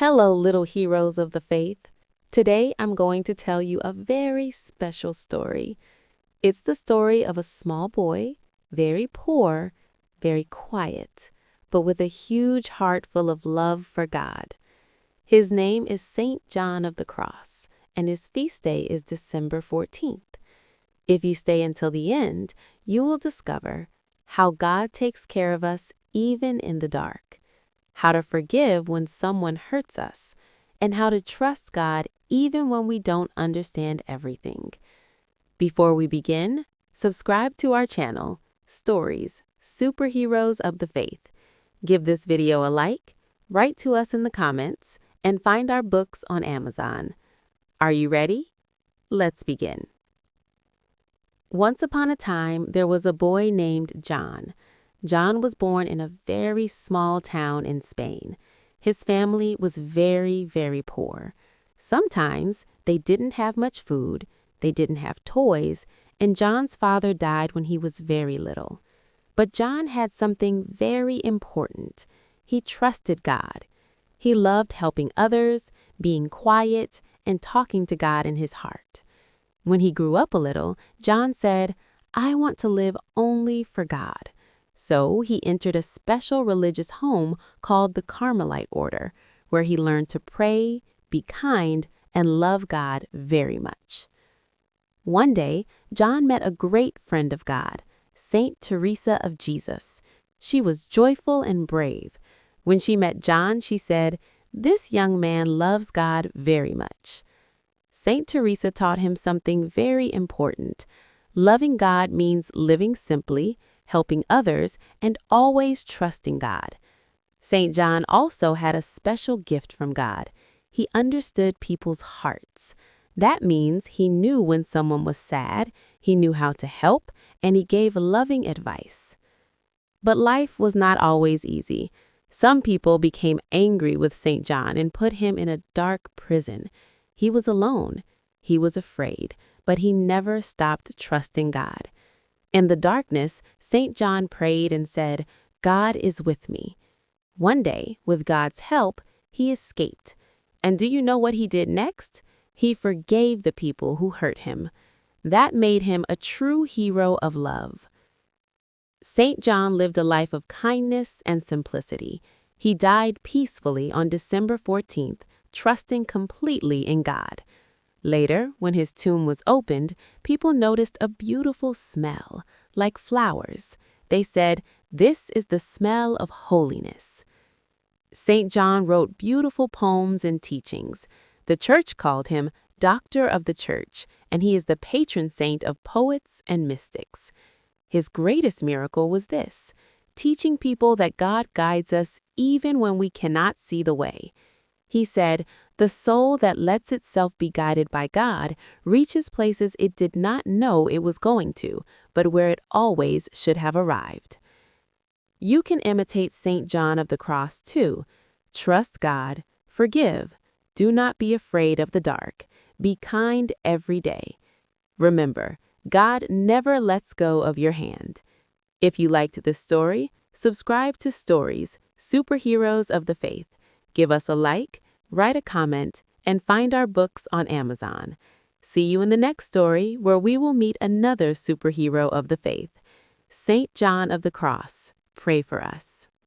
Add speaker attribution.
Speaker 1: Hello, little heroes of the faith. Today I'm going to tell you a very special story. It's the story of a small boy, very poor, very quiet, but with a huge heart full of love for God. His name is Saint John of the Cross, and his feast day is December 14th. If you stay until the end, you will discover how God takes care of us even in the dark, how to forgive when someone hurts us, and how to trust God even when we don't understand everything. Before we begin, subscribe to our channel, Stories, Superheroes of the Faith. Give this video a like, write to us in the comments, and find our books on Amazon. Are you ready? Let's begin. Once upon a time, there was a boy named John. John was born in a very small town in Spain. His family was very, very poor. Sometimes they didn't have much food, they didn't have toys, and John's father died when he was very little. But John had something very important. He trusted God. He loved helping others, being quiet, and talking to God in his heart. When he grew up a little, John said, "I want to live only for God." So he entered a special religious home called the Carmelite order, where he learned to pray, be kind, and love God very much. One day, John met a great friend of God, Saint Teresa of Jesus. She was joyful and brave. When she met John, she said, "This young man loves God very much." Saint Teresa taught him something very important. Loving God means living simply, helping others, and always trusting God. Saint John also had a special gift from God. He understood people's hearts. That means he knew when someone was sad, he knew how to help, and he gave loving advice. But life was not always easy. Some people became angry with Saint John and put him in a dark prison. He was alone. He was afraid, but he never stopped trusting God. In the darkness, Saint John prayed and said, "God is with me." One day, with God's help, he escaped. And do you know what he did next? He forgave the people who hurt him. That made him a true hero of love. Saint John lived a life of kindness and simplicity. He died peacefully on December 14th, trusting completely in God. Later, when his tomb was opened, people noticed a beautiful smell, like flowers. They said, "This is the smell of holiness." Saint John wrote beautiful poems and teachings. The church called him Doctor of the Church, and he is the patron saint of poets and mystics. His greatest miracle was this: teaching people that God guides us even when we cannot see the way. He said, "The soul that lets itself be guided by God reaches places it did not know it was going to, but where it always should have arrived." You can imitate Saint John of the Cross too. Trust God, forgive, do not be afraid of the dark, be kind every day. Remember, God never lets go of your hand. If you liked this story, subscribe to Stories, Superheroes of the Faith. Give us a like, write a comment, and find our books on Amazon. See you in the next story, where we will meet another superhero of the faith. Saint John of the Cross, pray for us.